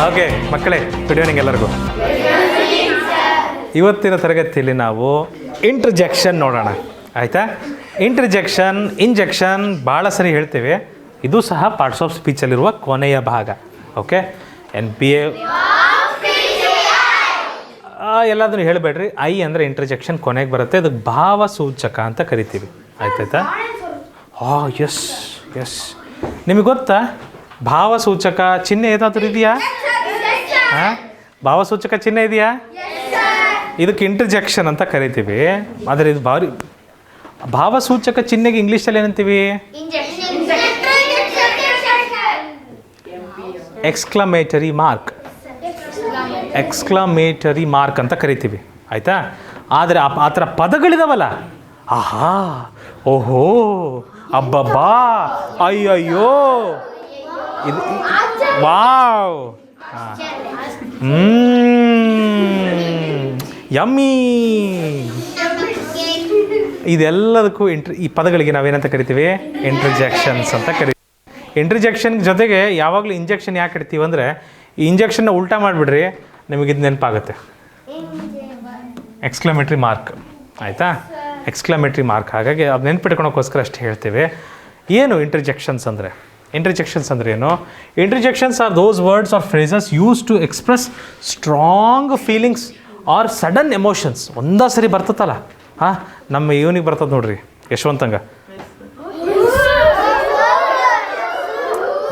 Okay ಮಕ್ಕಳೇ, good evening ಎಲ್ಲರಿಗೂ. ಇವತ್ತಿನ ತರಗತಿಯಲ್ಲಿ ನಾವು ಇಂಟರ್ಜೆಕ್ಷನ್ ನೋಡೋಣ, ಆಯಿತಾ? ಇಂಟರ್ಜೆಕ್ಷನ್, ಇಂಜೆಕ್ಷನ್ ಭಾಳ ಸರಿ ಹೇಳ್ತೇವೆ. ಇದು ಸಹ ಪಾರ್ಟ್ಸ್ ಆಫ್ ಸ್ಪೀಚಲ್ಲಿರುವ ಕೊನೆಯ ಭಾಗ. ಓಕೆ, NPA ಎಲ್ಲಾದರೂ ಹೇಳಬೇಡ್ರಿ. ಐ ಅಂದರೆ ಇಂಟರ್ಜೆಕ್ಷನ್ ಕೊನೆಗೆ ಬರುತ್ತೆ. ಅದಕ್ಕೆ ಭಾವಸೂಚಕ ಅಂತ ಕರಿತೀವಿ, ಆಯ್ತಾಯ್ತಾ? ಎಸ್ ಎಸ್, ನಿಮಗೆ ಗೊತ್ತಾ ಭಾವಸೂಚಕ ಚಿಹ್ನೆ ಏನಾದರೂ ಇದೆಯಾ? ಹಾಂ, ಭಾವಸೂಚಕ ಚಿಹ್ನೆ ಇದೆಯಾ? ಇದಕ್ಕೆ ಇಂಟರ್ಜೆಕ್ಷನ್ ಅಂತ ಕರಿತೀವಿ. ಆದರೆ ಇದು ಭಾವಸೂಚಕ ಚಿಹ್ನೆಗೆ ಇಂಗ್ಲೀಷಲ್ಲಿ ಏನಂತೀವಿ? Exclamatory mark. ಎಕ್ಸ್ಕ್ಲಮೇಟರಿ ಮಾರ್ಕ್ ಅಂತ ಕರಿತೀವಿ, ಆಯಿತಾ? ಆದರೆ ಆ ಥರ ಪದಗಳಿದಾವಲ್ಲ, ಆಹಾ, ಓಹೋ, ಅಬ್ಬಬ್ಬಾ, ಅಯ್ಯಯ್ಯೋ, ಇದು ವಾವ್, ಯಮ್ಮಿ, ಇದೆಲ್ಲದಕ್ಕೂ ಈ ಪದಗಳಿಗೆ ನಾವೇನಂತ ಕರಿತೀವಿ? ಇಂಟರ್ಜೆಕ್ಷನ್ಸ್ ಅಂತ ಕರಿತೀವಿ. ಇಂಟರ್ಜೆಕ್ಷನ್ ಜೊತೆಗೆ ಯಾವಾಗಲೂ ಇಂಜೆಕ್ಷನ್ ಯಾಕೆ ಇಡ್ತೀವಿ ಅಂದರೆ, ಈ ಇಂಜೆಕ್ಷನ್ನ ಉಲ್ಟಾ ಮಾಡಿಬಿಡ್ರಿ, ನಿಮಗಿದು ನೆನಪಾಗುತ್ತೆ. ಎಕ್ಸ್ಕ್ಲಮೇಟ್ರಿ ಮಾರ್ಕ್, ಆಯಿತಾ? Exclamatory mark. ಹಾಗಾಗಿ ಅದು ನೆನ್ಪಿಟ್ಕೊಳೋಕ್ಕೋಸ್ಕರ ಅಷ್ಟು ಹೇಳ್ತೇವೆ. ಏನು ಇಂಟರ್ಜೆಕ್ಷನ್ಸ್ ಅಂದರೆ? ಇಂಟರ್ಜೆಕ್ಷನ್ಸ್ ಅಂದರೆ ಏನು? Interjections are those words or phrases use to express strong feelings or sudden emotions. ಒಂದೇ ಸರಿ ಬರ್ತದಲ್ಲ, ಹಾಂ, ನಮ್ಮ ಇವನಿಗೆ ಬರ್ತದೆ ನೋಡ್ರಿ, ಯಶವಂತಂಗ.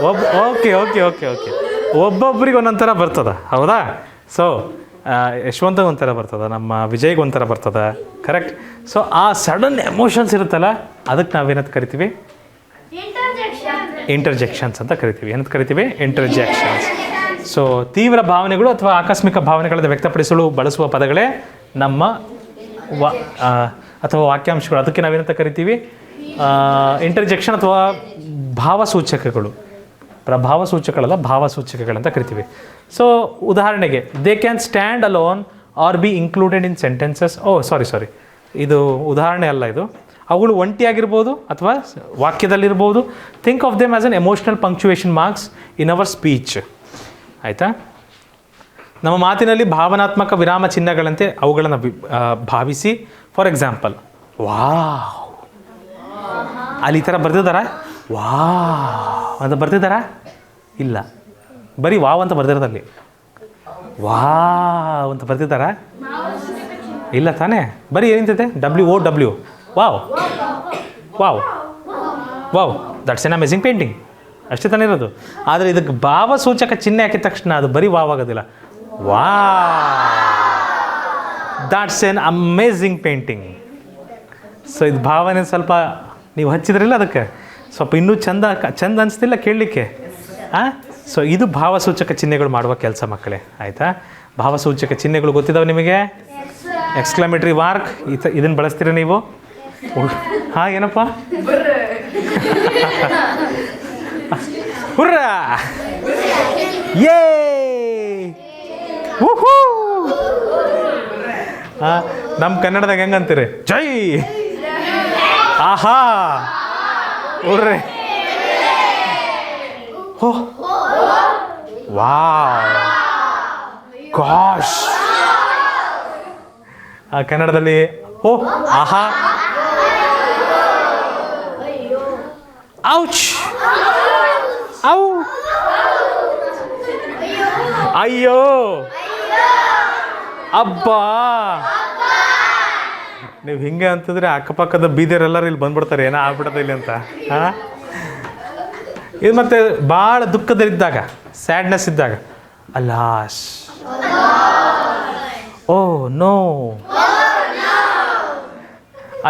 ಓಕೆ ಓಕೆ ಓಕೆ ಓಕೆ, ಒಬ್ಬೊಬ್ರಿಗೆ ಒಂದೊಂಥರ ಬರ್ತದ, ಹೌದಾ? ಸೊ ಯಶವಂತಗೆ ಒಂಥರ ಬರ್ತದೆ, ನಮ್ಮ ವಿಜಯ್ಗೆ ಒಂಥರ ಬರ್ತದೆ, ಕರೆಕ್ಟ್? ಸೊ ಆ ಸಡನ್ ಎಮೋಷನ್ಸ್ ಇರುತ್ತಲ್ಲ, ಅದಕ್ಕೆ ನಾವೇನಂತ ಕರಿತೀವಿ? ಇಂಟರ್ಜೆಕ್ಷನ್ಸ್ ಅಂತ ಕರಿತೀವಿ. ಏನಂತ ಕರಿತೀವಿ? ಇಂಟರ್ಜೆಕ್ಷನ್ಸ್. ಸೊ ತೀವ್ರ ಭಾವನೆಗಳು ಅಥವಾ ಆಕಸ್ಮಿಕ ಭಾವನೆಗಳನ್ನು ವ್ಯಕ್ತಪಡಿಸಲು ಬಳಸುವ ಪದಗಳೇ ನಮ್ಮ ಅಥವಾ ವಾಕ್ಯಾಂಶಗಳು. ಅದಕ್ಕೆ ನಾವೇನಂತ ಕರಿತೀವಿ? ಇಂಟರ್ಜೆಕ್ಷನ್ ಅಥವಾ ಭಾವಸೂಚಕಗಳು. ಪ್ರಭಾವಸೂಚಕಗಳಲ್ಲ, ಭಾವಸೂಚಕಗಳಂತ ಕರಿತೀವಿ. ಸೊ ಉದಾಹರಣೆಗೆ, they can stand alone or be included in sentences. Sorry, ಇದು ಉದಾಹರಣೆ ಅಲ್ಲ, ಇದು ಅವುಗಳು ಒಂಟಿಯಾಗಿರ್ಬೋದು ಅಥವಾ ವಾಕ್ಯದಲ್ಲಿರ್ಬೋದು. Think of them as an emotional punctuation marks in our speech, ಆಯಿತಾ? ನಮ್ಮ ಮಾತಿನಲ್ಲಿ ಭಾವನಾತ್ಮಕ ವಿರಾಮ ಚಿಹ್ನೆಗಳಂತೆ ಅವುಗಳನ್ನು ಭಾವಿಸಿ. ಫಾರ್ ಎಕ್ಸಾಂಪಲ್, ವಾವ್, ಅಲ್ಲಿ ಈ ಥರ ಬರ್ತಿದ್ದಾರಾ? ವಾವ್ ಅಂತ ಬರ್ತಿದ್ದಾರಾ? ಇಲ್ಲ, ಬರೀ ವಾವ್ ಅಂತ ಬರ್ದಿರೋದಲ್ಲಿ. ವಾವ್ ಅಂತ ಬರ್ತಿದ್ದಾರಾ? ಇಲ್ಲ ತಾನೇ, ಬರೀ ಏನಿಂತಿದೆ? WOW, wow wow wow, that's N amazing painting, ಅಷ್ಟೇ ತಾನೇ ಇರೋದು. ಆದರೆ ಇದಕ್ಕೆ ಭಾವಸೂಚಕ ಚಿಹ್ನೆ ಹಾಕಿದ ತಕ್ಷಣ ಅದು ಬರೀ ವಾವ್ ಆಗೋದಿಲ್ಲ. That's N amazing painting. So ಇದು ಭಾವನೆ ಸ್ವಲ್ಪ ನೀವು ಹಚ್ಚಿದ್ರಿಲ್ಲ, ಅದಕ್ಕೆ ಸ್ವಲ್ಪ ಇನ್ನೂ ಚಂದ ಅನಿಸ್ತಿಲ್ಲ ಕೇಳಲಿಕ್ಕೆ. ಸೊ ಇದು ಭಾವಸೂಚಕ ಚಿಹ್ನೆಗಳು ಮಾಡುವ ಕೆಲಸ ಮಕ್ಕಳೇ, ಆಯಿತಾ? ಭಾವಸೂಚಕ ಚಿಹ್ನೆಗಳು ಗೊತ್ತಿದ್ದಾವೆ ನಿಮಗೆ? ಎಕ್ಸ್ಕ್ಲಮೇಟರಿ ಮಾರ್ಕ್, ಇದನ್ನು ಬಳಸ್ತೀರ ನೀವು? ಹಾಂ, ಏನಪ್ಪ? ಹುರ್ರಾ, ಯೇ, ಊಹೂ. ನಮ್ಮ ಕನ್ನಡದಾಗ ಹೆಂಗಂತೀರಿ? ಜೈ, ಆಹಾ, ಹುರ್ರೆ, ಹೋ, ವಾವ್, ಗಾಶ್. ಕನ್ನಡದಲ್ಲಿ ಓ, ಆಹಾ, ಔಚ್, ಔ, ಅಯ್ಯೋ, ಅಬ್ಬಾ. ನೀವು ಹಿಂಗೆ ಅಂತಂದರೆ ಅಕ್ಕಪಕ್ಕದ ಬೀದರೆಲ್ಲರೂ ಇಲ್ಲಿ ಬಂದ್ಬಿಡ್ತಾರೆ, ಏನೋ ಆಗ್ಬಿಟ್ಟದೆ ಇಲ್ಲಿ ಅಂತ. ಹಾಂ, ಇದು ಮತ್ತೆ ಭಾಳ ದುಃಖದಲ್ಲಿದ್ದಾಗ, ಸ್ಯಾಡ್ನೆಸ್ ಇದ್ದಾಗ, ಅಲಾಸ್, ಓ ನೋ,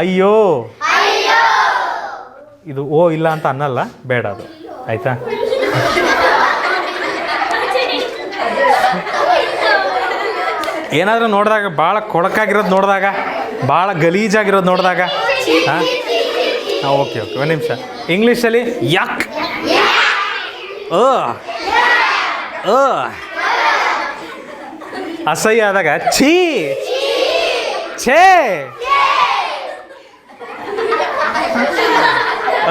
ಅಯ್ಯೋ. ಇದು ಓ ಇಲ್ಲ ಅಂತ ಅನ್ನಲ್ಲ, ಬೇಡ ಅದು, ಆಯಿತಾ? ಏನಾದರೂ ನೋಡಿದಾಗ, ಭಾಳ ಕೊಳಕಾಗಿರೋದು ನೋಡಿದಾಗ, ಭಾಳ ಗಲೀಜಾಗಿರೋದು ನೋಡಿದಾಗ, ಹಾಂ, ಓಕೆ ಒಂದು ನಿಮಿಷ. ಇಂಗ್ಲೀಷಲ್ಲಿ ಯಾಕ್, ಅಸಹ್ಯ ಆದಾಗ ಛೀ, ಛೇ.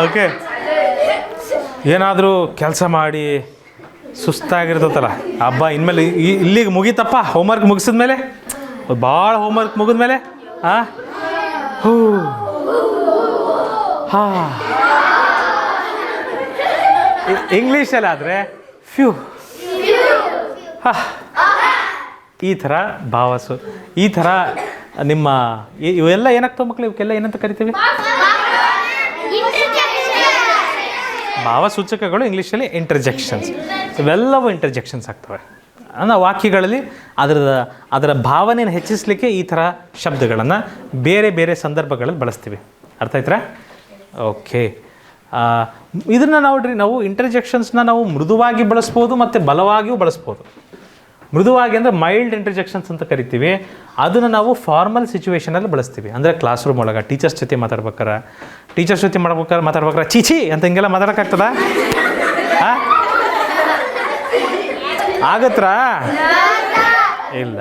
ಓಕೆ, ಏನಾದರೂ ಕೆಲಸ ಮಾಡಿ ಸುಸ್ತಾಗಿರ್ತೈತಲ್ಲ, ಹಬ್ಬ ಇನ್ಮೇಲೆ ಇಲ್ಲಿಗೆ ಮುಗೀತಪ್ಪ, ಹೋಮ್ವರ್ಕ್ ಮುಗಿಸಿದ್ಮೇಲೆ, ಭಾಳ ಹೋಮ್ವರ್ಕ್ ಮುಗಿದ್ಮೇಲೆ ಹೂ ಇಂಗ್ಲೀಷಲ್ಲಾದರೆ ಫ್ಯೂ ಈ ಥರ ಈ ಥರ ನಿಮ್ಮ ಇವೆಲ್ಲ ಏನಾಗ್ತವೆ ಮಕ್ಕಳು? ಇವಕ್ಕೆಲ್ಲ ಏನಂತ ಕರಿತೀವಿ? ಭಾವಸೂಚಕಗಳು, ಇಂಗ್ಲೀಷಲ್ಲಿ ಇಂಟರ್ಜೆಕ್ಷನ್ಸ್. ಇವೆಲ್ಲವೂ ಇಂಟರ್ಜೆಕ್ಷನ್ಸ್ ಆಗ್ತವೆ. ಅಂದರೆ ವಾಕ್ಯಗಳಲ್ಲಿ ಅದರ ಭಾವನೆಯನ್ನು ಹೆಚ್ಚಿಸಲಿಕ್ಕೆ ಈ ಥರ ಶಬ್ದಗಳನ್ನು ಬೇರೆ ಬೇರೆ ಸಂದರ್ಭಗಳಲ್ಲಿ ಬಳಸ್ತೀವಿ. ಅರ್ಥ ಆಯ್ತಾ? ಓಕೆ. ಇದನ್ನು ನಾವು ಇಂಟರ್ಜೆಕ್ಷನ್ಸ್ನ ನಾವು ಮೃದುವಾಗಿ ಬಳಸ್ಬೋದು ಮತ್ತು ಬಲವಾಗಿಯೂ ಬಳಸ್ಬೋದು. ಮೃದುವಾಗಿ ಅಂದರೆ ಮೈಲ್ಡ್ ಇಂಟರ್ಜೆಕ್ಷನ್ಸ್ ಅಂತ ಕರಿತೀವಿ. ಅದನ್ನು ನಾವು ಫಾರ್ಮಲ್ ಸಿಚುವೇಷನಲ್ಲಿ ಬಳಸ್ತೀವಿ. ಅಂದರೆ ಕ್ಲಾಸ್ ರೂಮ್ ಒಳಗೆ ಟೀಚರ್ಸ್ ಜೊತೆ ಮಾತಾಡ್ಬೇಕಾರೆ ಚೀಚಿ ಅಂತ ಹಿಂಗೆಲ್ಲ ಮಾತಾಡೋಕ್ಕಾಗ್ತದ? ಆಗತ್ತಾ? ಇಲ್ಲ.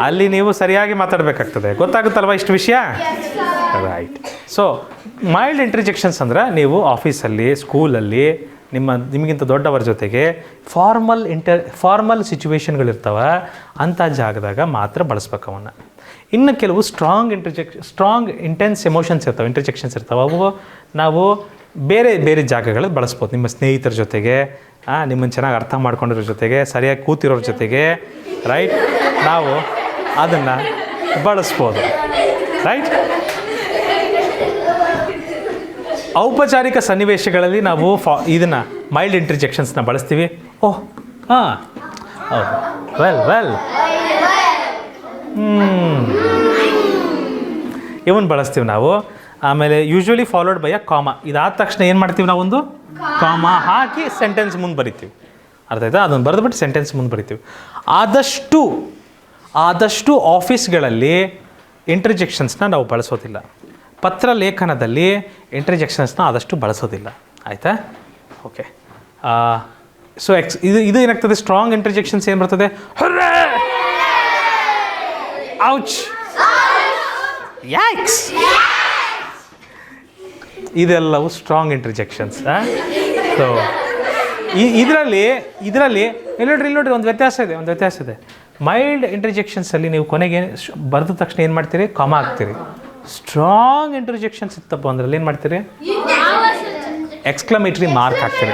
ಅಲ್ಲಿ ನೀವು ಸರಿಯಾಗಿ ಮಾತಾಡಬೇಕಾಗ್ತದೆ. ಗೊತ್ತಾಗುತ್ತಲ್ವ ಇಷ್ಟು ವಿಷಯ? ರೈಟ್. ಸೊ ಮೈಲ್ಡ್ ಇಂಟರ್ಜೆಕ್ಷನ್ಸ್ ಅಂದ್ರೆ ನೀವು ಆಫೀಸಲ್ಲಿ, ಸ್ಕೂಲಲ್ಲಿ, ನಿಮಗಿಂತ ದೊಡ್ಡವರ ಜೊತೆಗೆ ಫಾರ್ಮಲ್ ಸಿಚುವೇಶನ್ಗಳಿರ್ತವೆ, ಅಂಥ ಜಾಗದಾಗ ಮಾತ್ರ ಬಳಸ್ಬೇಕು ಅವನ್ನ. ಇನ್ನು ಕೆಲವು ಸ್ಟ್ರಾಂಗ್ ಇಂಟೆನ್ಸ್ ಎಮೋಷನ್ಸ್ ಇರ್ತವೆ, ಇಂಟರ್ಜೆಕ್ಷನ್ಸ್ ಇರ್ತವೆ. ಅವು ನಾವು ಬೇರೆ ಬೇರೆ ಜಾಗಗಳಲ್ಲಿ ಬಳಸ್ಬೋದು. ನಿಮ್ಮ ಸ್ನೇಹಿತರ ಜೊತೆಗೆ, ನಿಮ್ಮನ್ನು ಚೆನ್ನಾಗಿ ಅರ್ಥ ಮಾಡ್ಕೊಂಡಿರೋ ಜೊತೆಗೆ, ಸರಿಯಾಗಿ ಕೂತಿರೋರ ಜೊತೆಗೆ, ರೈಟ್, ನಾವು ಅದನ್ನು ಬಳಸ್ಬೋದು. ರೈಟ್. ಔಪಚಾರಿಕ ಸನ್ನಿವೇಶಗಳಲ್ಲಿ ನಾವು ಇದನ್ನು ಮೈಲ್ಡ್ ಇಂಟರ್ಜೆಕ್ಷನ್ಸ್ನ ಬಳಸ್ತೀವಿ. ಓಹ್ ಹಾಂ, ವೆಲ್ ಇವನ್ ಬಳಸ್ತೀವಿ ನಾವು. ಆಮೇಲೆ ಯೂಶ್ವಲಿ ಫಾಲೋಡ್ ಬೈ ಅ ಕಾಮ. ಇದಾದ ತಕ್ಷಣ ಏನು ಮಾಡ್ತೀವಿ ನಾವು? ಒಂದು ಕಾಮ ಹಾಕಿ ಸೆಂಟೆನ್ಸ್ ಮುಂದೆ ಬರಿತೀವಿ. ಅರ್ಥ ಆಯ್ತಾ? ಅದನ್ನು ಬರೆದ್ಬಿಟ್ಟು ಸೆಂಟೆನ್ಸ್ ಮುಂದೆ ಬರಿತೀವಿ. ಆದಷ್ಟು ಆಫೀಸ್ಗಳಲ್ಲಿ ಇಂಟರ್ಜೆಕ್ಷನ್ಸ್ನ ನಾವು ಬಳಸೋದಿಲ್ಲ. ಪತ್ರ ಲೇಖನದಲ್ಲಿ ಇಂಟರ್ಜೆಕ್ಷನ್ಸ್ನ ಆದಷ್ಟು ಬಳಸೋದಿಲ್ಲ. ಆಯಿತಾ? ಓಕೆ. ಸೊ ಇದು ಏನಾಗ್ತದೆ? ಸ್ಟ್ರಾಂಗ್ ಇಂಟರ್ಜೆಕ್ಷನ್ಸ್ ಏನು ಬರ್ತದೆ? ಔಚ್, ಯಾಕ್ಸ್, ಇದೆಲ್ಲವೂ ಸ್ಟ್ರಾಂಗ್ ಇಂಟರ್ಜೆಕ್ಷನ್ಸ್. ಸೊ ಇದರಲ್ಲಿ ಇಲ್ಲೋಡ್ರಿ ಒಂದು ವ್ಯತ್ಯಾಸ ಇದೆ. ಮೈಲ್ಡ್ ಇಂಟರ್ಜೆಕ್ಷನ್ಸಲ್ಲಿ ನೀವು ಕೊನೆಗೆ ಬರೆದ ತಕ್ಷಣ ಏನು ಮಾಡ್ತೀರಿ? ಕಾಮ ಹಾಕ್ತೀರಿ. ಸ್ಟ್ರಾಂಗ್ ಇಂಟರ್ಜೆಕ್ಷನ್ಸ್ ಇತ್ತಪ್ಪ ಅಂದ್ರೆ ಏನು ಮಾಡ್ತೀರಿ? ಎಕ್ಸ್ಕ್ಲಮೇಟರಿ ಮಾರ್ಕ್ ಹಾಕ್ತೀರಿ.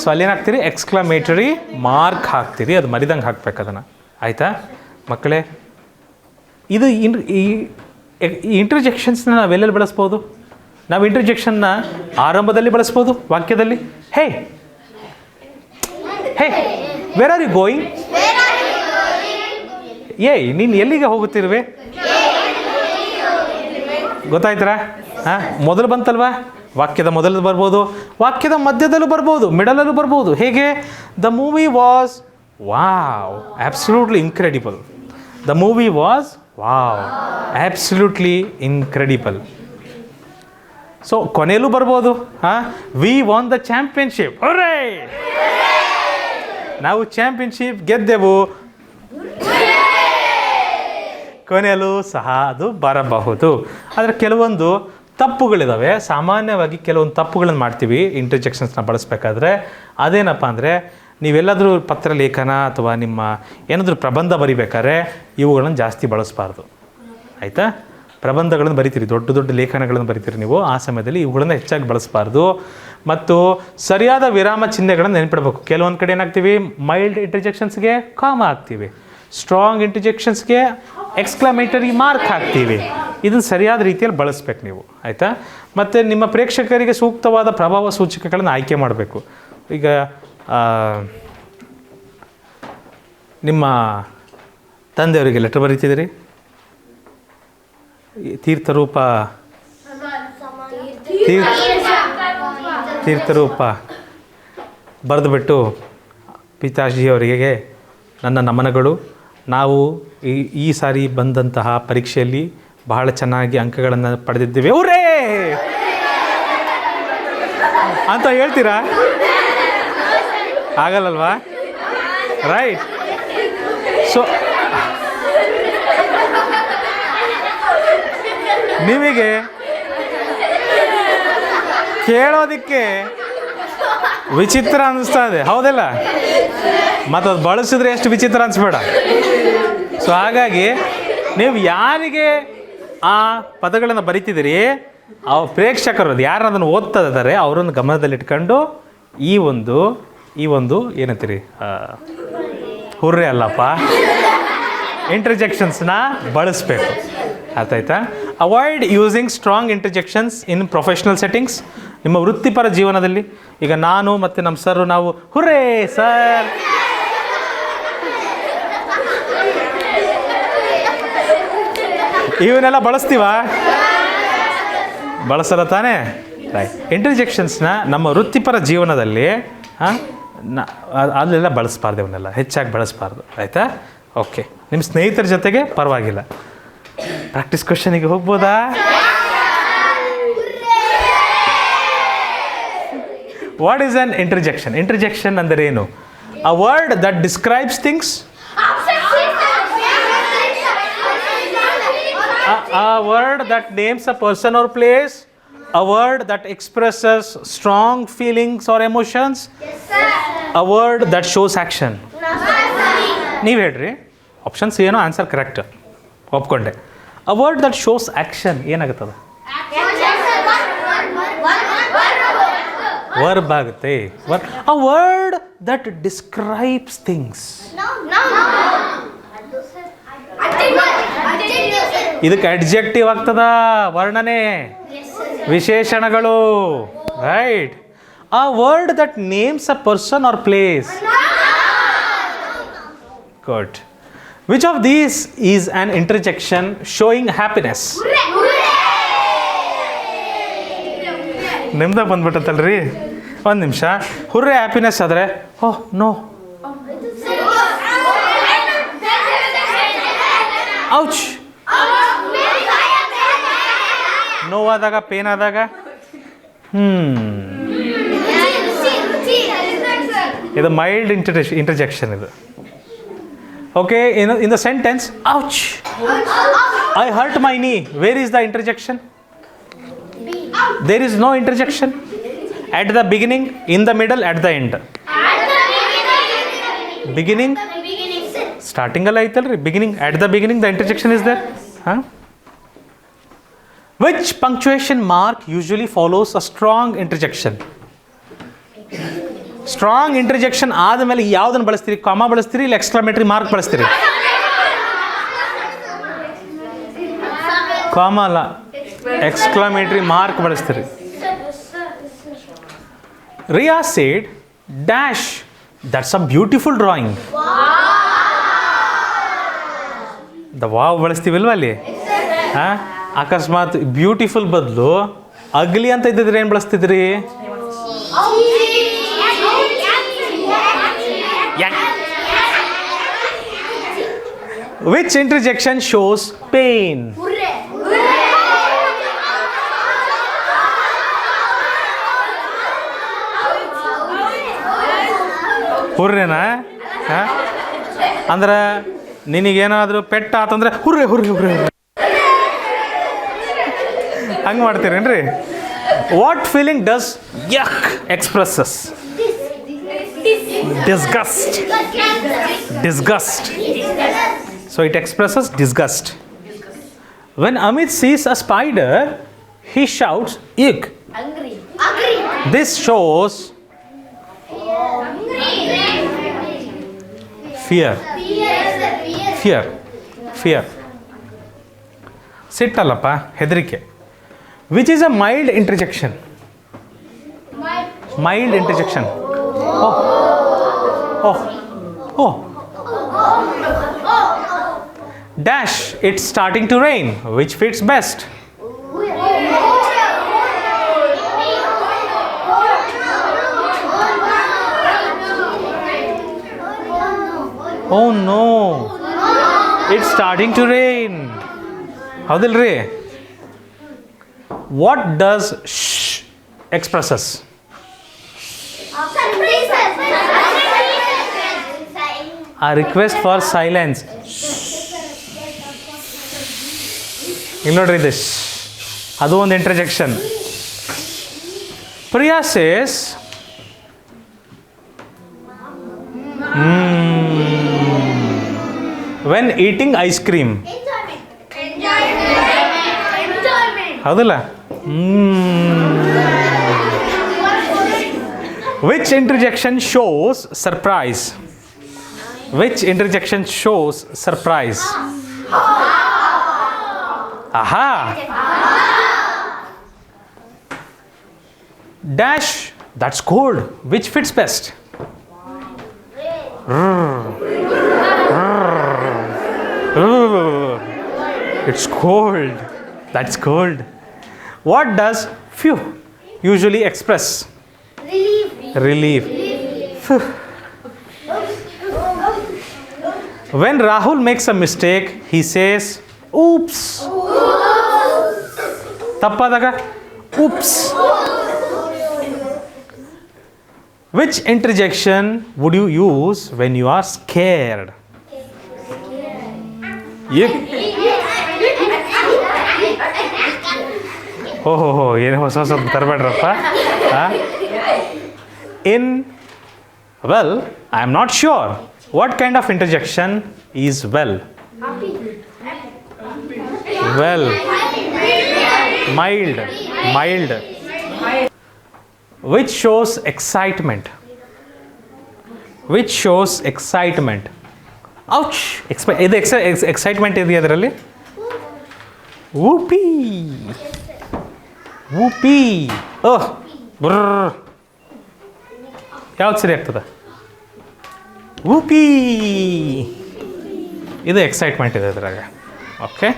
ಸೊ ಅಲ್ಲೇನಾಗ್ತೀರಿ? ಎಕ್ಸ್ಕ್ಲಮೇಟರಿ ಮಾರ್ಕ್ ಹಾಕ್ತೀರಿ. ಅದು ಮರಿದಂಗೆ ಹಾಕ್ಬೇಕು ಅದನ್ನು. ಆಯಿತಾ ಮಕ್ಕಳೇ? ಇದು ಈ ಇಂಟರ್ಜೆಕ್ಷನ್ಸ್ನ ನಾವೆಲ್ಲೆಲ್ಲಿ ಬಳಸ್ಬೋದು? ನಾವು ಇಂಟರ್ಜೆಕ್ಷನ್ನ ಆರಂಭದಲ್ಲಿ ಬಳಸ್ಬೋದು, ವಾಕ್ಯದಲ್ಲಿ. ಹೇ ವೇರ್ ಆರ್ ಯು ಗೋಯಿಂಗ್? ನೀನು ಎಲ್ಲಿಗೆ ಹೋಗುತ್ತಿರುವೆ? ಗೊತ್ತಾಯ್ತರಾ? ಮೊದಲು ಬಂತಲ್ವಾ? ವಾಕ್ಯದ ಮೊದಲು ಬರ್ಬೋದು, ವಾಕ್ಯದ ಮಧ್ಯದಲ್ಲೂ ಬರ್ಬೋದು, ಮಿಡಲಲ್ಲೂ ಬರ್ಬೋದು. ಹೇಗೆ? The movie was wow absolutely incredible. The movie was wow absolutely incredible. So ಕೊನೆಯಲ್ಲೂ ಬರ್ಬೋದು. We won the championship. Hooray, ನಾವು ಚಾಂಪಿಯನ್ಶಿಪ್ ಗೆದ್ದೆವು. ಕೊನೆಯಲ್ಲೂ ಸಹ ಅದು ಬರಬಹುದು. ಆದರೆ ಕೆಲವೊಂದು ತಪ್ಪುಗಳಿದ್ದಾವೆ. ಸಾಮಾನ್ಯವಾಗಿ ಕೆಲವೊಂದು ತಪ್ಪುಗಳನ್ನು ಮಾಡ್ತೀವಿ ಇಂಟರ್ಜೆಕ್ಷನ್ಸ್ನ ಬಳಸಬೇಕಾದ್ರೆ. ಅದೇನಪ್ಪ ಅಂದರೆ, ನೀವೆಲ್ಲಾದರೂ ಪತ್ರ ಲೇಖನ ಅಥವಾ ನಿಮ್ಮ ಏನಾದರೂ ಪ್ರಬಂಧ ಬರಿಬೇಕಾದ್ರೆ ಇವುಗಳನ್ನು ಜಾಸ್ತಿ ಬಳಸಬಾರ್ದು. ಆಯಿತಾ? ಪ್ರಬಂಧಗಳನ್ನು ಬರಿತೀರಿ, ದೊಡ್ಡ ದೊಡ್ಡ ಲೇಖನಗಳನ್ನು ಬರಿತೀರಿ ನೀವು. ಆ ಸಮಯದಲ್ಲಿ ಇವುಗಳನ್ನು ಹೆಚ್ಚಾಗಿ ಬಳಸಬಾರ್ದು. ಮತ್ತು ಸರಿಯಾದ ವಿರಾಮ ಚಿಹ್ನೆಗಳನ್ನು ನೆನ್ಪಿಡಬೇಕು. ಕೆಲವೊಂದು ಕಡೆ ಏನಾಗ್ತೀವಿ? ಮೈಲ್ಡ್ ಇಂಟರ್ಜೆಕ್ಷನ್ಸ್ಗೆ ಕಾಮ ಹಾಕ್ತೀವಿ, ಸ್ಟ್ರಾಂಗ್ ಇಂಟರ್ಜೆಕ್ಷನ್ಸ್ಗೆ ಎಕ್ಸ್ಕ್ಲಮೇಟರಿ ಮಾರ್ಕ್ ಹಾಕ್ತೀವಿ. ಇದನ್ನು ಸರಿಯಾದ ರೀತಿಯಲ್ಲಿ ಬಳಸ್ಬೇಕು ನೀವು. ಆಯಿತಾ? ಮತ್ತು ನಿಮ್ಮ ಪ್ರೇಕ್ಷಕರಿಗೆ ಸೂಕ್ತವಾದ ಪ್ರಭಾವ ಸೂಚಕಗಳನ್ನು ಆಯ್ಕೆ ಮಾಡಬೇಕು. ಈಗ ನಿಮ್ಮ ತಂದೆಯವರಿಗೆ ಲೆಟರ್ ಬರೀತಿದ್ದೀರಿ, ತೀರ್ಥರೂಪ ಬರೆದುಬಿಟ್ಟು, ಪಿತಾಜಿಯವರಿಗೆ ನನ್ನ ನಮನಗಳು, ನಾವು ಈ ಸಾರಿ ಬಂದಂತಹ ಪರೀಕ್ಷೆಯಲ್ಲಿ ಬಹಳ ಚೆನ್ನಾಗಿ ಅಂಕಗಳನ್ನು ಪಡೆದಿದ್ದೇವೆ ಅವರೇ ಅಂತ ಹೇಳ್ತೀರಾ? ಆಗಲ್ಲಲ್ವಾ? ರೈಟ್. ಸೊ ನಿಮಗೆ ಕೇಳೋದಕ್ಕೆ ವಿಚಿತ್ರ ಅನ್ನಿಸ್ತಾ ಇದೆ, ಹೌದಲ್ಲ? ಮತ್ತು ಅದು ಬಳಸಿದ್ರೆ ಎಷ್ಟು ವಿಚಿತ್ರ ಅನಿಸ್ಬೇಡ. ಸೊ ಹಾಗಾಗಿ ನೀವು ಯಾರಿಗೆ ಆ ಪದಗಳನ್ನು ಬರಿತಿದ್ದೀರಿ, ಆ ಪ್ರೇಕ್ಷಕರು ಯಾರು ಅದನ್ನು ಓದ್ತಾ ಇದ್ದಾರೆ ಅವರನ್ನು ಗಮನದಲ್ಲಿಟ್ಕೊಂಡು ಈ ಒಂದು ಏನಂತೀರಿ, ಹುರ್ರೆ ಅಲ್ಲಪ್ಪ, ಇಂಟರ್ಜೆಕ್ಷನ್ಸ್ನ ಬಳಸಬೇಕು. ಅರ್ಥ ಆಯ್ತಾ? ಅವಾಯ್ಡ್ ಯೂಸಿಂಗ್ ಸ್ಟ್ರಾಂಗ್ ಇಂಟರ್ಜೆಕ್ಷನ್ಸ್ ಇನ್ ಪ್ರೊಫೆಷ್ನಲ್ ಸೆಟ್ಟಿಂಗ್ಸ್. ನಿಮ್ಮ ವೃತ್ತಿಪರ ಜೀವನದಲ್ಲಿ ಈಗ ನಾನು ಮತ್ತು ನಮ್ಮ ಸರ್ ನಾವು ಹುರ್ರೇ ಸರ್ ಇವನ್ನೆಲ್ಲ ಬಳಸ್ತೀವ? ಬಳಸಲ್ಲ ತಾನೇ? ರೈಟ್. ಇಂಟರ್ಜೆಕ್ಷನ್ಸ್ನ ನಮ್ಮ ವೃತ್ತಿಪರ ಜೀವನದಲ್ಲಿ ಅಲ್ಲೆಲ್ಲ ಬಳಸಬಾರ್ದು, ಇವನ್ನೆಲ್ಲ ಹೆಚ್ಚಾಗಿ ಬಳಸಬಾರ್ದು. ಆಯಿತಾ? ಓಕೆ. ನಿಮ್ಮ ಸ್ನೇಹಿತರ ಜೊತೆಗೆ ಪರವಾಗಿಲ್ಲ. ಪ್ರಾಕ್ಟೀಸ್ ಕ್ವೆಶ್ಚನಿಗೆ ಹೋಗ್ಬೋದಾ? What is an interjection? Interjection ಅಂದರೆ ಏನು? A word that describes things, a word that names a person or place, a word that expresses strong feelings or emotions, yes, sir. A word that shows action. ನೀವು ಹೇಳ್ರಿ, options ಏನೋ, answer correct ಒಪ್ಕೊಂಡೆ. A word that shows action ಏನಾಗುತ್ತದ? Verb ಆಗುತ್ತೆ. ಅ word that describes ಥಿಂಗ್ಸ್, ಇದಕ್ಕೆ adjective ಆಗ್ತದ, ವರ್ಣನೆ, ವಿಶೇಷಣಗಳು. Right. A word that names a person or place. Good. Which of these is an interjection showing happiness? ನಿಮ್ದಾಗ ಬಂದ್ಬಿಟ್ಟತ್ತಲ್ರಿ, ಒಂದು ನಿಮಿಷ. ಹುರ್ರೆ ಹ್ಯಾಪಿನೆಸ್ ಆದರೆ ಓಹ್ ನೋ, ಔಚ್. ನೋವಾದಾಗ, ಪೇನ್ ಆದಾಗ, ಇದು ಮೈಲ್ಡ್ ಇಂಟರ್ಜೆಕ್ಷನ್ ಇದು. Okay. In the sentence ouch, I hurt my knee, where is the interjection? There is no interjection. at the beginning, in the middle, at the end. Beginning, starting alla aitalri, beginning, at the beginning the interjection is there. Which punctuation mark usually follows a strong interjection? Strong interjection ಆದಮೇಲೆ ಯಾವುದನ್ನು ಬಳಸ್ತೀರಿ? Comma ಬಳಸ್ತೀರಿ ಇಲ್ಲ exclamatory mark ಬಳಸ್ತೀರಿ? Comma ಅಲ್ಲ, exclamatory mark ಬಳಸ್ತೀರಿ. Riya said, dash, that's a beautiful drawing. The wow ಬಳಸ್ತೀವಿಲ್ವ ಅಲ್ಲಿ? ಅಕಸ್ಮಾತ್ ಬ್ಯೂಟಿಫುಲ್ ಬದಲು ಅಗ್ಲಿ ಅಂತ ಇದ್ದಿದ್ರೆ ಏನು ಬಳಸ್ತಿದ್ರಿ? Which interjection shows pain? ಹುರ್ರೆನಾ? ಅಂದ್ರೆ ನಿನಗೇನಾದರೂ ಪೆಟ್ಟ ಆತಂದ್ರೆ ಹುರ್ರೆ ಹುರ್ರೆ ಹುರ್ರೆ ಹಂಗೆ ಮಾಡ್ತೀರೇನ್ರಿ? What feeling does yuck expresses? disgust. Disgust. So it expresses disgust. When Amit sees a spider, he shouts, "Eek!" Angry. This shows fear. Fear. Fear. ಸಿಟ್ಟಲ್ಲಪ್ಪ, ಹೆದರಿಕೆ. Which is a mild interjection? Mild interjection. Oh. Oh. Oh. Dash, it's starting to rain. Which fits best? Oh no. It's starting to rain. ಹೌದಿಲ್ರಿ? What does shh expresses? A request for silence. ಇಲ್ಲಿ ನೋಡ್ರಿ, this ಅದು ಒಂದು interjection. Priya says, when eating ice cream. ಹೌದಲ್ಲ? Which interjection shows surprise? Which interjection shows surprise? ಆಹಾ. Dash, that's cold. Which fits best? It's cold. That's cold. What does phew usually express? Relief. When Rahul makes a mistake, he says, oops. Tappadaga? Oops. Which interjection would you use when you are scared? ಓಹೋ, ಏನು ಹೊಸ ಹೊಸದು ತರಬೇಡ್ರಪ್ಪ. In, well, I am not sure. What kind of interjection is well? Well, mild. Which shows excitement? Which shows excitement? Ouch! ಇದು excitement ಇದೆಯಾ ಅದರಲ್ಲಿ? Whoopee! ಓಹ್, ಬ್ರರ್. ಯಾವ್ದು ಸರಿ ಆಗ್ತದೆ? ವೂಪಿ. ಇದು ಎಕ್ಸೈಟ್ಮೆಂಟ್ ಇದೆ ಇದರಾಗ. ಓಕೆ,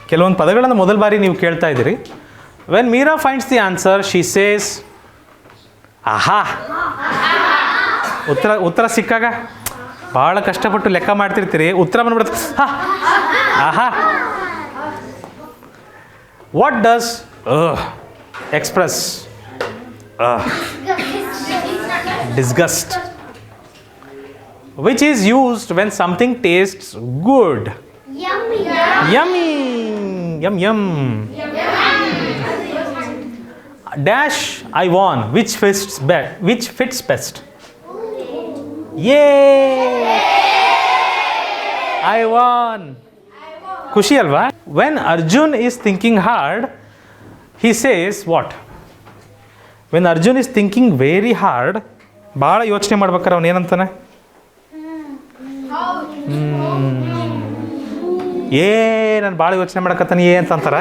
ಕೆಲವೊಂದು ಪದಗಳನ್ನು ಮೊದಲ ಬಾರಿ ನೀವು ಕೇಳ್ತಾ ಇದ್ದೀರಿ. When Meera finds the answer, she says aha. ಉತ್ತರ ಸಿಕ್ಕಾಗ ಭಾಳ ಕಷ್ಟಪಟ್ಟು ಲೆಕ್ಕ ಮಾಡ್ತಿರ್ತೀರಿ, ಉತ್ತರ ಬಂದ್ಬಿಡುತ್ತೆ ಆಹಾ. What does express disgust? Which is used when something tastes good? Yummy. Yum. Dash, I won. Which fits best? Yay! I won. ಖುಷಿ ಅಲ್ವಾ? When Arjun is thinking hard, he says what? When Arjun is thinking very hard, ಭಾಳ ಯೋಚನೆ ಮಾಡ್ಬೇಕಾರೆ ಅವನು ಏನಂತಾನೆ? ನಾನು ಭಾಳ ಯೋಚನೆ ಮಾಡಕತ್ತಾನೆ ಅಂತಂತಾರ.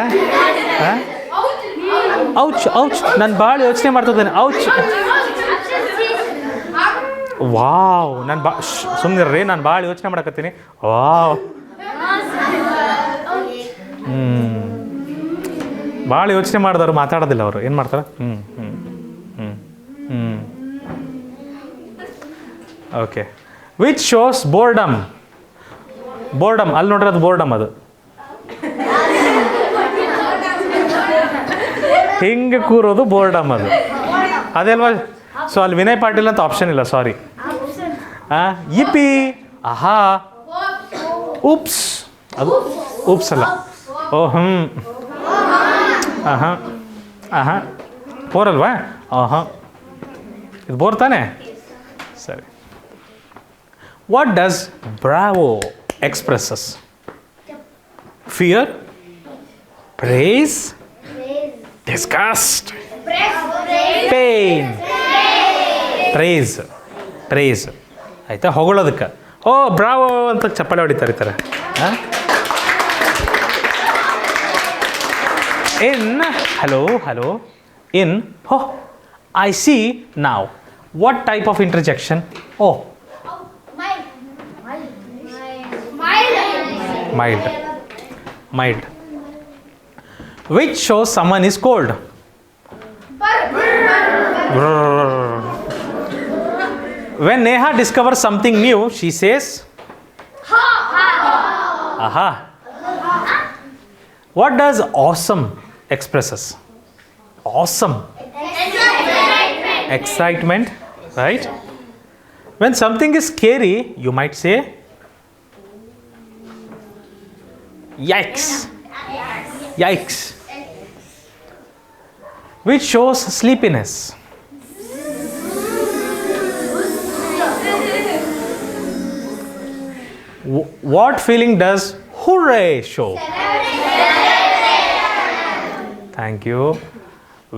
Ouch, ನಾನು ಭಾಳ ಯೋಚನೆ ಮಾಡ್ತಿದ್ದೇನೆ. ಔಚ್. ವಾವ್, ಸುಮ್ಮನಿರ್ರಿ, ನಾನು ಭಾಳ ಯೋಚನೆ ಮಾಡಕತ್ತೀನಿ. ವಾವ್. ಭಾಳ ಯೋಚನೆ ಮಾಡಿದವರು ಮಾತಾಡೋದಿಲ್ಲ. ಅವರು ಏನು ಮಾಡ್ತಾರೆ? ಓಕೆ. Which shows boredom? ಅಲ್ಲಿ ನೋಡ್ರಿ, ಅದು ಬೋರ್ಡಮ್. ಅದು ಹಿಂಗೆ ಕೂರೋದು ಬೋರ್ಡಮ್. ಅದು ಅದೇ ಅಲ್ವಾ? ಸೊ ಅಲ್ಲಿ ವಿನಯ್ ಪಾಟೀಲ್ ಅಂತ ಆಪ್ಷನ್ ಇಲ್ಲ, ಸಾರಿ. ಇಪಿ. ಆಹಾ. ಉಪ್ಸ್. ಅದು ಉಪ್ಸ್ ಅಲ್ಲ. ಬೋರ್ ಅಲ್ವಾ? ಇದು ಬೋರ್ ತಾನೆ? ಸರಿ. What does Bravo expresses? Fear, praise, disgust, pain. praise ಆಯ್ತಾ? ಹೊಗಳೋದಕ್ಕೆ ಓ ಬ್ರಾವೋ ಅಂತ ಚಪ್ಪಾಳೆ ಹೊಡಿತಾರೆ ಈ ಥರ. In hello in oh I see now. What type of interjection? Oh, mild. Which shows someone is cold? When Neha discovers something new, she says aha. What does awesome expresses? Awesome. Excitement, right? When something is scary, you might say yikes. Which shows sleepiness? What feeling does hurray show? Thank you.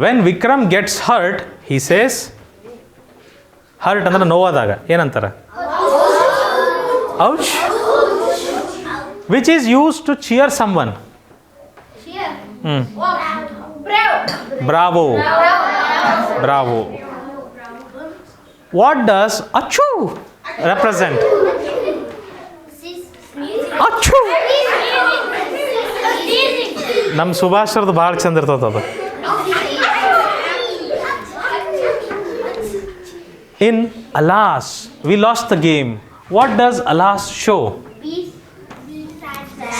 When Vikram gets hurt he says, hurt ಅಂದ್ರೆ ನೋವಾದಾಗ ಏನಂತಾರೆ? Ouch. Which is use to cheer someone? Bravo. Bravo. What does achoo represent? Achoo. ನಮ್ಮ ಸುಭಾಷ್ರದ್ದು ಭಾಳ ಚಂದ ಇರ್ತದೆ ಅದು. In alas we lost the game, what does alas show?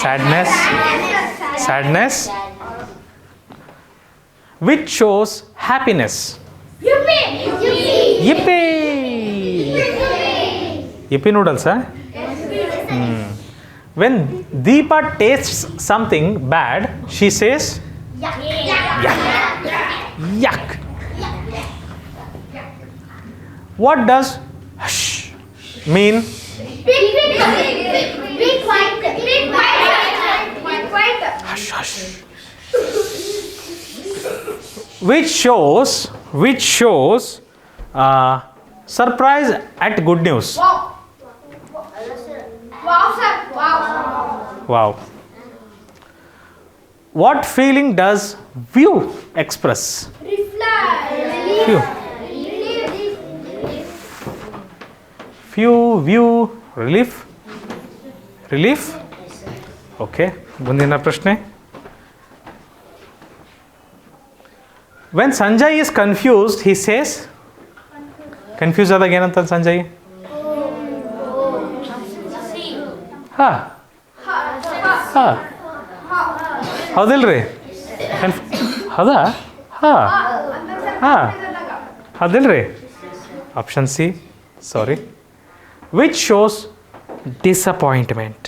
Sadness. Sadness. Which shows happiness? yippee. Yippee noodles, huh? When Deepa tastes something bad, she says, yuck. Yuck. What does hush mean? Hush, hush. Which shows surprise at good news? Wow. What feeling does view express? View. Relief. Okay. ಮುಂದಿನ ಪ್ರಶ್ನೆ. When Sanjay is confused, he says, confused ಆದಾಗ ಏನಂತ ಸಂಜಯ್? ಹೌದಿಲ್ರಿ? ಹೌದಾ? ಹೌದಿಲ್ರಿ? Option C. Sorry. Which shows disappointment?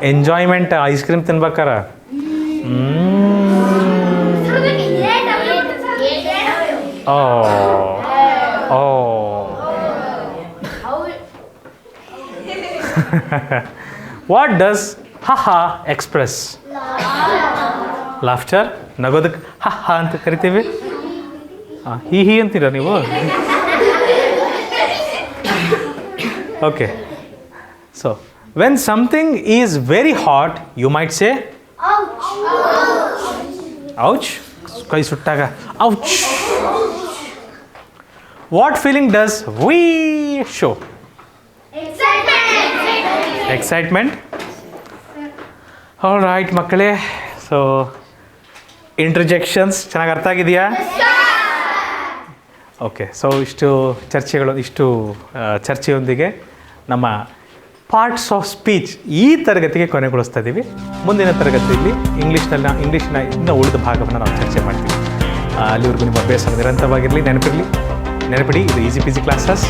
Enjoyment. Ice cream ತಿನ್ಬೇಕಾರ. What does ha express? Laughter. ನಗೋದಕ್ಕೆ ha ಅಂತ ಕರಿತೀವಿ. ಹಿ ಅಂತೀರ ನೀವು? Okay. So when something is very hot, you might say, ouch. ಕೈ ಸುಟ್ಟಾಗ ouch. What feeling does we show? Excitement. All right ಮಕ್ಕಳೇ. So ಇಂಟರ್ಜೆಕ್ಷನ್ಸ್ ಚೆನ್ನಾಗಿ ಅರ್ಥ ಆಗಿದೆಯಾ? ಓಕೆ. ಸೊ ಇಷ್ಟು ಚರ್ಚೆಯೊಂದಿಗೆ ನಮ್ಮ ಪಾರ್ಟ್ಸ್ ಆಫ್ ಸ್ಪೀಚ್ ಈ ತರಗತಿಗೆ ಕೊನೆಗೊಳಿಸ್ತಾ ಇದ್ದೀವಿ. ಮುಂದಿನ ತರಗತಿಯಲ್ಲಿ ಇಂಗ್ಲೀಷ್ನ ಇನ್ನೂ ಉಳಿದ ಭಾಗವನ್ನು ನಾವು ಚರ್ಚೆ ಮಾಡ್ತೀವಿ. ಅಲ್ಲಿವರೆಗೂ ನಿಮ್ಮ ಅಭ್ಯಾಸ ನಿರಂತರವಾಗಿರಲಿ. ನೆನಪಿಡಿ, ಇದು ಈಸಿ ಪೀಸಿ ಕ್ಲಾಸಸ್.